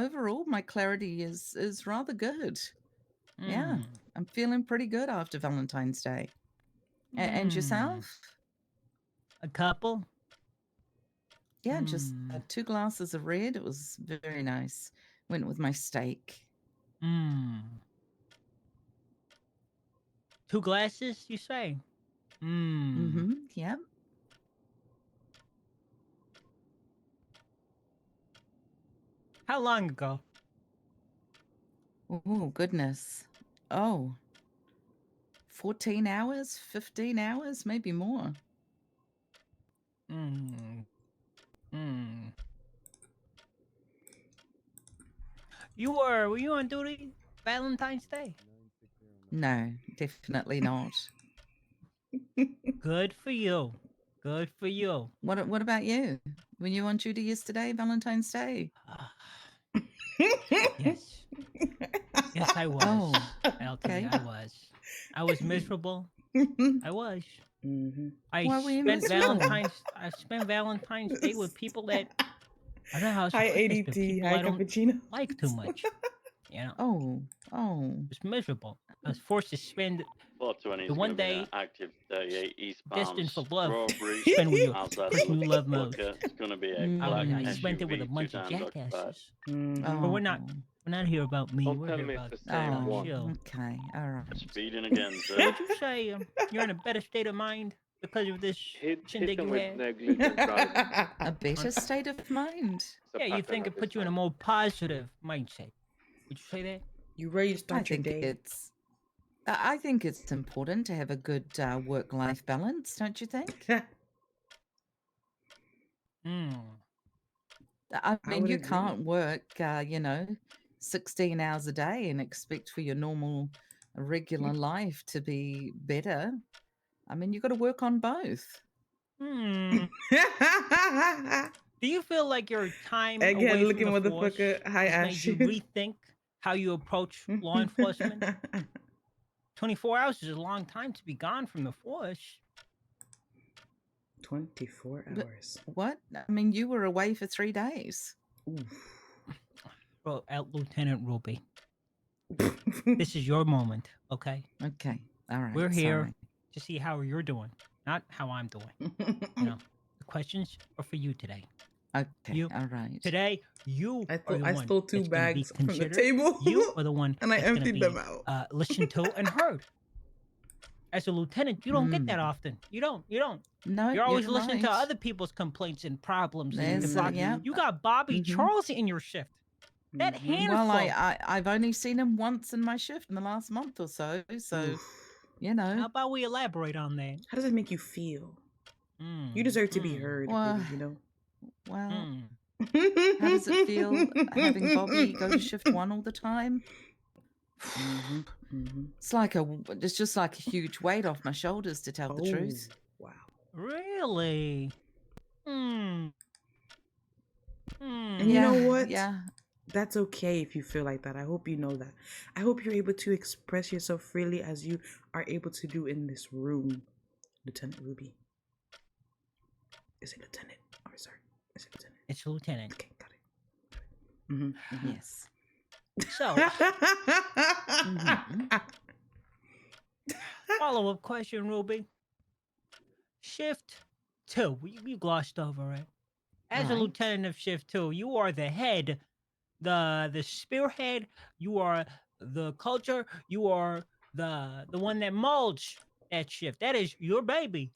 overall, my clarity is rather good. Yeah, Mm. I'm feeling pretty good after Valentine's Day. And Mm. yourself? A couple? Yeah, just Mm. 2 glasses of red. It was very nice. Went with my steak. Mm. 2 glasses, you say? Mm. Yeah. How long ago? Oh, goodness. Oh, 14 hours, 15 hours, maybe more. Mm. Mm. Were you on duty Valentine's Day? No, definitely not. Good for you. Good for you. What about you? Were you on duty yesterday, Valentine's Day? Yes. Yes, I was. Oh, I'll tell you, okay. I was. I was miserable. I was. Mm-hmm. Why were you miserable? I spent Valentine's Day with people that I don't know how else to Hi, put this, but ADT. people Hi, I don't cappuccino. like too much. You know, Oh, oh. it's miserable. I was forced to spend 420 the is going one to be day active 38 eastbound destined for love. Strawberry Spend with your outside person you love most. Looker. It's going to be a black I spent it with a SUV, two bunch of times occupied. jackasses. Mm-hmm. But Oh, we're not here about me. Don't We're tell here me about it's the same one. chill. okay, all right. Speeding again, So sir. would you say you're in a better state of mind because of this Hit shindig him you with had? negligent driving. A better state of mind. It's a Yeah, you pattern think at it this put you in a time. more positive mindset. Would you say that? You ready to I start your think day? I think it's important to have a good work-life balance, don't you think? Mm. I I mean, would you agree. can't work, 16 hours a day and expect for your normal, regular life to be better. I mean, you got to work on both. Hmm. Do you feel like your time Again, away from looking the force motherfucker. Hi, has made you Ashu. rethink how you approach law enforcement? 24 hours is a long time to be gone from the force. 24 But hours. what? I mean, you were away for 3 days. Oof. Well, Lieutenant Ruby, this is your moment, okay? Okay, all right. We're here Sorry. to see how you're doing, not how I'm doing. You know, the questions are for you today. Okay, all right. Today, you are the I one stole 2 that's going to be bags from the considered. table. You are the one and I that's going to emptied be them out. listened to and heard. As a lieutenant, you don't get that Mm. often. You don't. No, You're always you're listening to right. other people's complaints and problems and There's yeah. You got Bobby Mhm. Charles in your shift. That handful. Well, I've only seen him once in my shift in the last month or so. So, Oof. How about we elaborate on that? How does it make you feel? Mm. You deserve to be heard, Well, Ruby, you know? well, how does it feel having Bobby go to shift 1 all the time? It's just like a huge weight off my shoulders, to tell the truth. Wow. Really? And you know what? Yeah. That's okay if you feel like that. I hope you know that. I hope you're able to express yourself freely as you are able to do in this room, Lieutenant Ruby. Is it Lieutenant? Oh, sorry. Is it Lieutenant? It's Lieutenant. Okay, got it. Yes. So, follow-up question, Ruby. Shift 2. You glossed over it. As a Right. lieutenant of shift 2, you are the head, the spearhead. You are the culture. You are the one that molds that shift. That is your baby.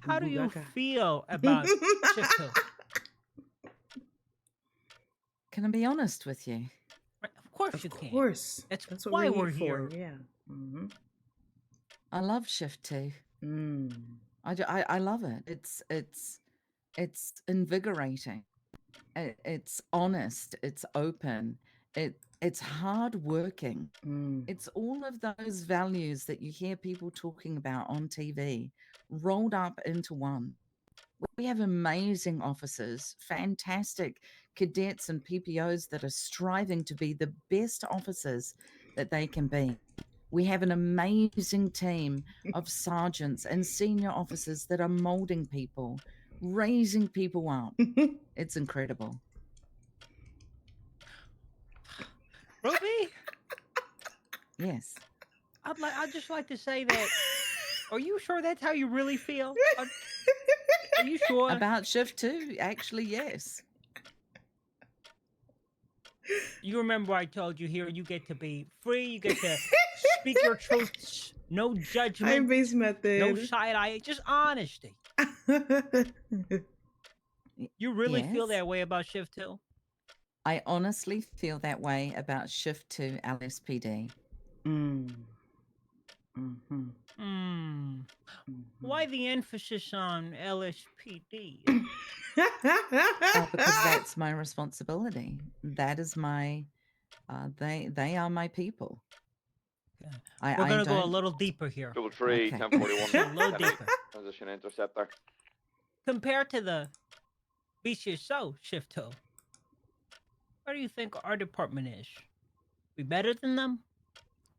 How do you feel about shift 2? Can I be honest with you? Of course you can. Of course. That's what why we're we're here. for. Yeah. I love shift 2. I love it. It's invigorating. It's honest. It's open. It's hardworking. It's all of those values that you hear people talking about on TV rolled up into one. We have amazing officers, fantastic cadets and PPOs that are striving to be the best officers that they can be. We have an amazing team of sergeants and senior officers that are molding people. raising people up. It's incredible. Ruby, Yes. I'd just like to say that. Are you sure that's how you really feel? Are you sure? About shift 2, actually, yes. You remember I told you here you get to be free, you get to speak your truths, no judgment, Time-based method. no side eye, just honesty. You really feel Yes. that way about shift 2? I honestly feel that way about shift 2 LSPD. Mm. Mhm. Hmm. Mhm. Why the emphasis on LSPD? Because that's my responsibility. That is my, they are my people. Okay. I We're gonna go a don't. little deeper here. Double three, Okay. 1041. A little Copy. deeper. Transition interceptor. Compared to the BCSO shift 2, where do you think our department is? We better than them?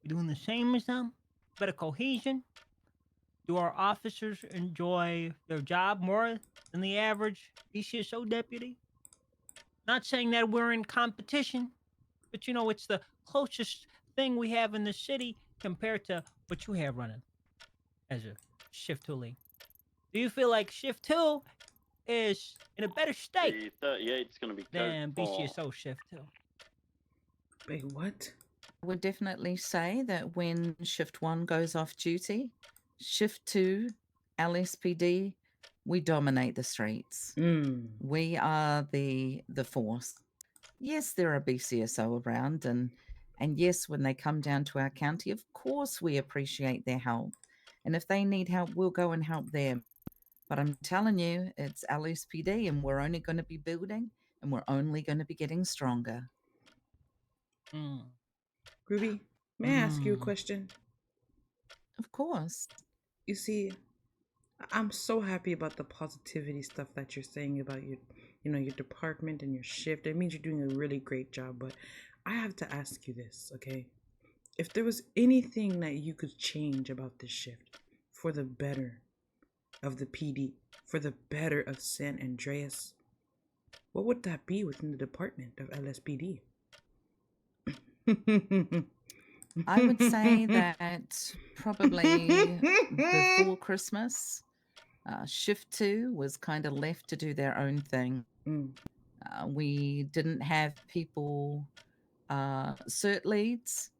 We doing the same as them? Better cohesion? Do our officers enjoy their job more than the average BCSO deputy? Not saying that we're in competition, but it's the closest thing we have in the city compared to what you have running as a shift 2 lead. Do you feel like shift 2 is in a better state The 38's going to be code than 4. BCSO shift 2? Wait, what? I would definitely say that when shift 1 goes off duty, shift 2 LSPD, we dominate the streets. Mm. We are the force. Yes, there are BCSO around, and yes, when they come down to our county, of course we appreciate their help. And if they need help, we'll go and help them. But I'm telling you, it's LSPD, and we're only going to be building, and we're only going to be getting stronger. Mm. Ruby, may I ask you a Mm. question? Of course. You see, I'm so happy about the positivity stuff that you're saying about your department and your shift. It means you're doing a really great job. But I have to ask you this, okay? If there was anything that you could change about this shift for the better of the PD, for the better of San Andreas, what would that be within the department of LSPD? I would say that probably before Christmas, shift 2 was kind of left to do their own thing. Mm. We didn't have people cert leads,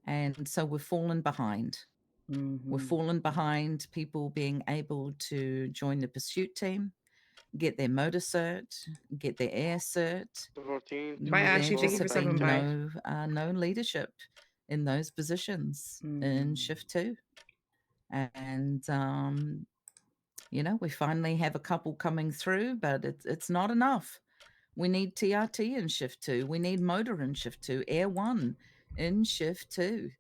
and so we've fallen behind. We've fallen behind people being able to join the pursuit team, get their motor cert, get their air cert. 14, Bye, Ashley. There Thank just you for have been stopping by. no leadership in those positions in shift 2. And we finally have a couple coming through, but it's not enough. We need TRT in shift 2. We need motor in shift 2, air 1 in shift 2.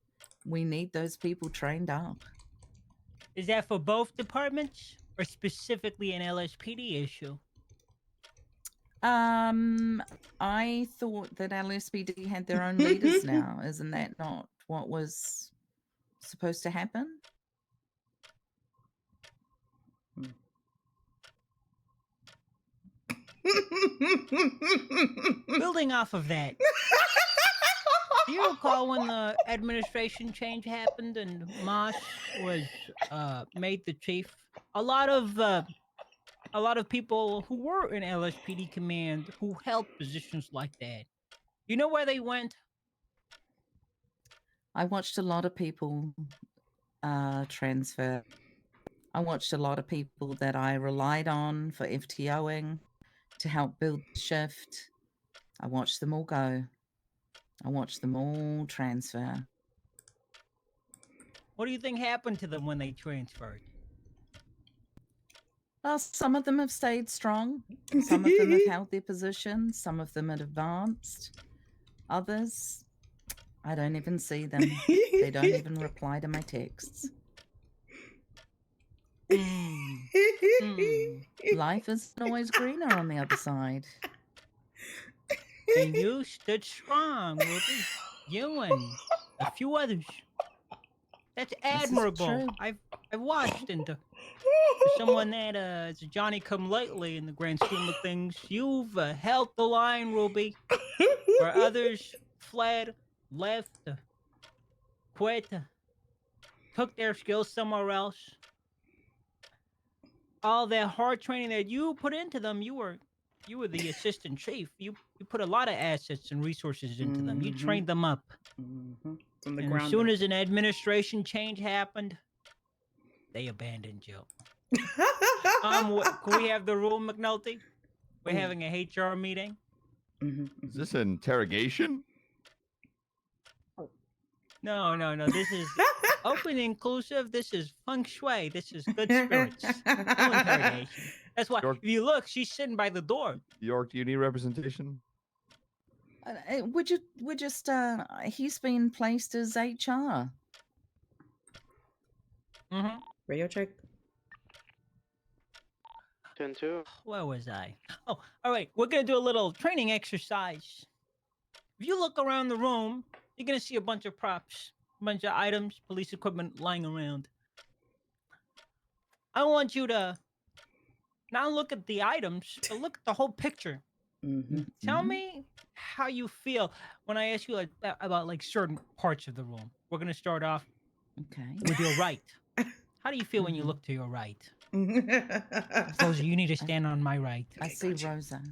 We need those people trained up. Is that for both departments or specifically an LSPD issue? I thought that LSPD had their own leaders now. Isn't that not what was supposed to happen? Building off of that, do you recall when the administration change happened and Moss was made the chief? A lot of people who were in LSPD command who held positions like that. You know where they went? I watched a lot of people transfer. I watched a lot of people that I relied on for FTOing to help build the shift. I watched them all go. I watched them all transfer. What do you think happened to them when they transferred? Well, some of them have stayed strong. Some of them have held their positions. Some of them have advanced. Others, I don't even see them. They don't even reply to my texts. Life isn't always greener on the other side. And you stood strong, Ruby. You and a few others. That's admirable. true. I've watched and For someone that is a Johnny come lately in the grand scheme of things, you've held the line, Ruby. Where others fled, left, quit, took their skills somewhere else. All that hard training that you put into them, you were the assistant chief. You put a lot of assets and resources into them. You trained them up. From the And as ground soon up. as an administration change happened, they abandoned you. Can we have the room, McNulty? We're having a HR meeting. Is this an interrogation? No. This is open, inclusive. This is feng shui. This is good spirits. No interrogation. That's why. York- If you look, she's sitting by the door. York, do you need representation? He's been placed as HR. Mm-hmm. Radio check. 10-2. Where was I? Oh, all right. We're gonna do a little training exercise. If you look around the room, you're gonna see a bunch of props, a bunch of items, police equipment lying around. I want you to not look at the items, but look at the whole picture. Tell me how you feel when I ask you about like certain parts of the room. We're gonna start off with your right. How do you feel when you look to your right? Rosa, you need to stand on my right. I see Rosa.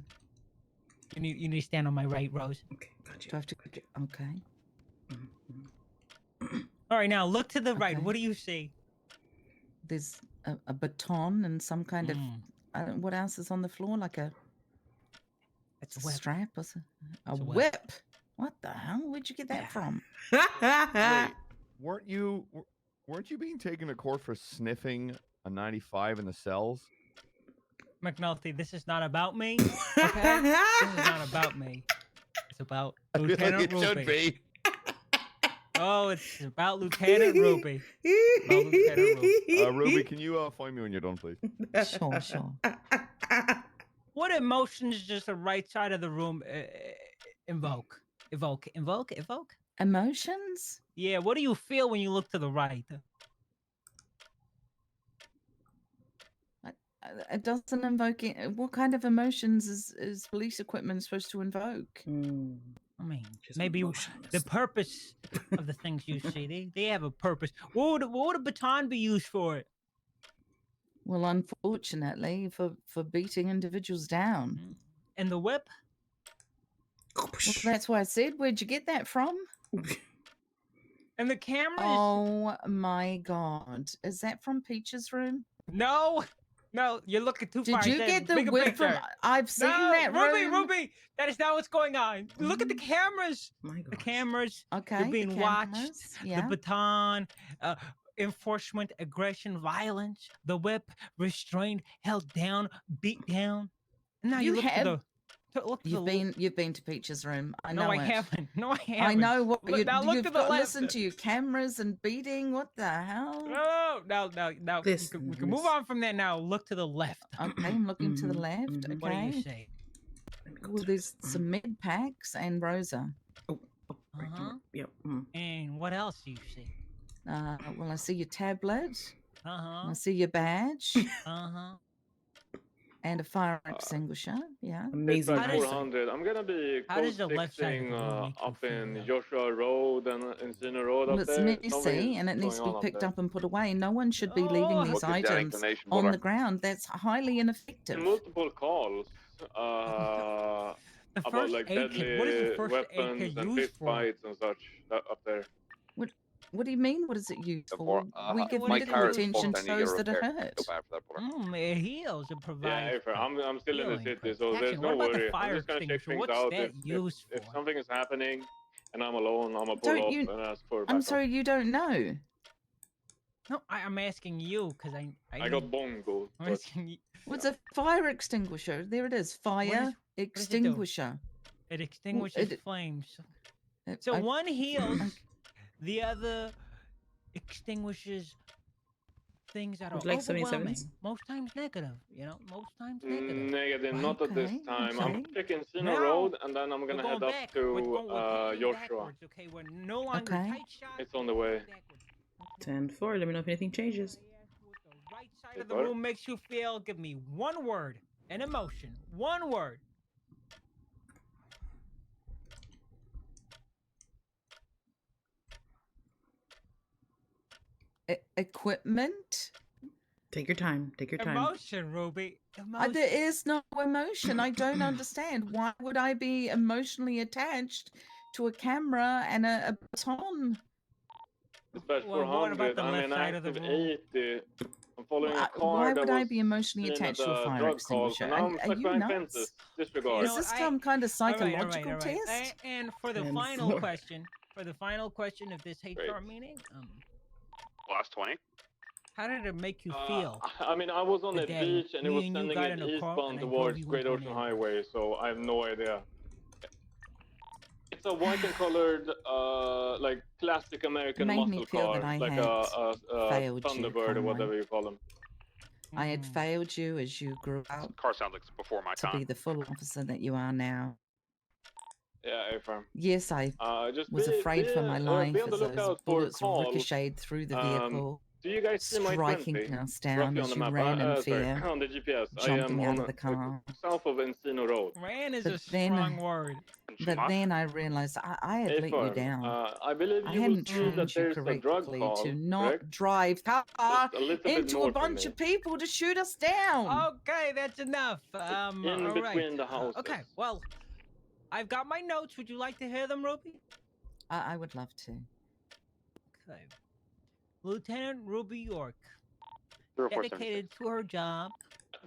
You need to stand on my right, Rose. Okay, gotcha. Do I have to? Okay. All right, now look to the right. Okay. What do you see? There's a baton and some kind of. What else is on the floor? Like a It's a whip. strap or a It's a whip. whip. What the hell? Where'd you get that from? Wait, weren't you being taken to court for sniffing a 95 in the cells? McNulty, this is not about me. Okay? This is not about me. It's about I feel Lieutenant like it Ruby. should be. Oh, it's about Lieutenant Ruby. About Lieutenant Ruby. Ruby, can you find me when you're done, please? Sure. What emotions does the right side of the room evoke? Evoke? Emotions? Yeah, what do you feel when you look to the right? It doesn't invoke it. What kind of emotions is police equipment supposed to invoke? I mean, Just maybe the emotionless. purpose of the things you see, they have a purpose. What would a baton be used for? Well, unfortunately, for beating individuals down. And the whip? Well, that's why I said, where'd you get that from? And the cameras? Oh my God. Is that from Peach's room? No, you're looking too far. Did you There's get the bigger whip from? picture. I've seen No, that room. Ruby, that is not what's going on. Look at the cameras. My The gosh. cameras. Okay. You're being the watched. cameras, yeah. The baton, enforcement, aggression, violence. The whip, restrained, held down, beat down. And now you You look have- to look to You've been to Peach's room. I know No, I it. haven't. No, I haven't. I know what Look, now look you've to the got. left. Listen to your cameras and beating. What the hell? No. Listen, We can move listen. on from there now. Look to the left. Okay, I'm looking to the left. mhm. What do you Okay. say? Well, there's some med packs and Rosa. Right, Uh-huh. Yep. And what else do you see? Well, I see your tablet. Uh-huh. I see your badge Uh-huh. and a fire extinguisher. Yeah. Amazing. How does- eyesight. 400. I'm gonna be How code does the left side of fixing the room make you up in feel? Joshua Road and Encino Road Well, up it's there. messy Something and it is needs to going be on picked there. up and put away. No one should be leaving Oh. these What is that items inclination, on brother? the ground. That's highly ineffective. Multiple calls The about first like aid kit. What is the deadly first aid weapons kit and used fist for? fights and such up there. What do you mean? What is it used for? We give what my is it medical used attention for? to those that are hurt. It heals and provides. Yeah, I'm still in the healing city, so there's protection. no What about the worry. I'm fire just gonna check extinguisher? things What's out. that used If for? something is happening and I'm alone, I'm gonna Don't pull you- up and ask for I'm backup. sorry, you don't know. No, I'm asking you because I I got bongo. I'm but asking you. What's a fire extinguisher? There it is. Fire does it do? extinguisher. It extinguishes it- flames. It- So I- one heals, the other extinguishes things that are Would you like overwhelming. 77s? Most times negative. Most times negative. Negative, not at this Okay, time. okay. I'm checking Encino Now, Road and then I'm We're gonna going head up back. to We're going Joshua. backwards, okay, we're no longer Okay. tight shot. It's on the way. Backwards. 10-4. Let me know if anything changes. I asked what the right side side of the room makes you feel? Give me one word, an emotion, one word. Equipment. Take your time. Take your time. Emotion, Ruby. Emotion. There is no emotion. I don't understand. Why would I be emotionally attached to a camera and a baton? Dispatch Well, what about 400. the I'm left in side of the active room? 80. I'm following a Why car that would I was be emotionally seen at attached to a a fire drug call, extinguisher? so now I'm Are stuck you behind nuts? fences. You Disregard. know, Is this some kind of psychological all right. test? And for the And final four. question, of this HR Great. meeting, Last 20. how did it make you feel? I mean, I was on the a day beach and it me was and you sending got it in a car eastbound and I drove towards you Great into an Ocean ambulance? Highway, so I have no idea. It's a white and colored, like classic American Made me muscle feel car, that I like had a failed you, Thunderbird or Carmine. whatever you call them. I had failed you as you grew up Car sounds like it's before my to be time. the full officer that you are now. Yeah, A-firm. Yes, I Just was afraid for my life be on as the those lookout for bullets calls. ricocheted through the vehicle, Do you guys see my striking 20? us down Roughly on as the you map. ran in Sorry, fear, on the GPS. I jumping am out on of the car. south of Encino Road. Ran is But a then- strong word. But then I realized I had let you A-firm. down. I believe I you will hadn't see that trained you there's a drug correctly call, to not correct? drive car Just a little bit into a north of bunch me. of people to shoot us down. Okay, that's enough. in all right. between the houses. Okay, well, I've got my notes. Would you like to hear them, Ruby? I would love to. Okay. Lieutenant Ruby York, 0476. dedicated to her job.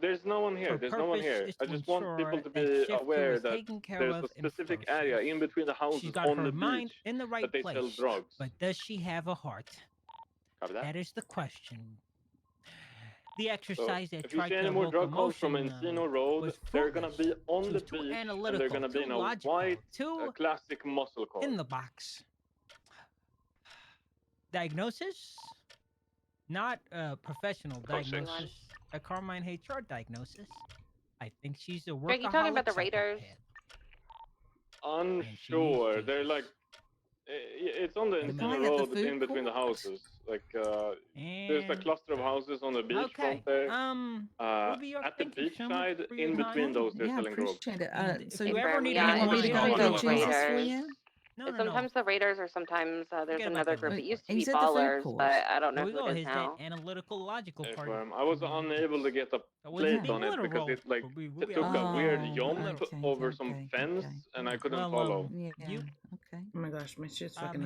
There's no one here. Her There's no one purpose here. is I to just want people ensure to that be shift two aware is that taken care there's of a in specific process. area in between the houses She's got on her the mind beach in the right that they place. sell drugs. But does she have a heart? Copy that. That is the question. The So exercise that if you tried see any to more evoke drug calls from emotion, Encino Road, was they're gonna be foolish. on She the was too beach and they're analytical, gonna be too in a logical, white, too classic muscle car. in the box. Diagnosis? Not a professional Code six. diagnosis. A Carmine HR diagnosis. I think she's a Greg, you talking about the workaholic Raiders? psychopath. Unsure. They're like, it's on the The Encino guy at the Road food in between the court? houses. Like, there's a And cluster of houses on the beach okay. front there. Ruby York, At the thank you beach so much side, for your in time. between those, they're Yeah, selling drugs. appreciate it. And if So you you ever need yeah, want me to it's go usually get the Jesus for Raiders. you? No, It's no, no. sometimes the Raiders or sometimes there's Forget about another the group. It Raiders. used to He's be at the food Ballers, court. but I don't know Here we who go. it is Here's now. that analytical logical If, part. I was unable to get a So plate being on it because literal, it like Ruby, it took a weird Oh, jump okay, over some okay, fence okay. and I couldn't Well, follow. Yeah, You okay. Oh my gosh, my shit's Um, fucking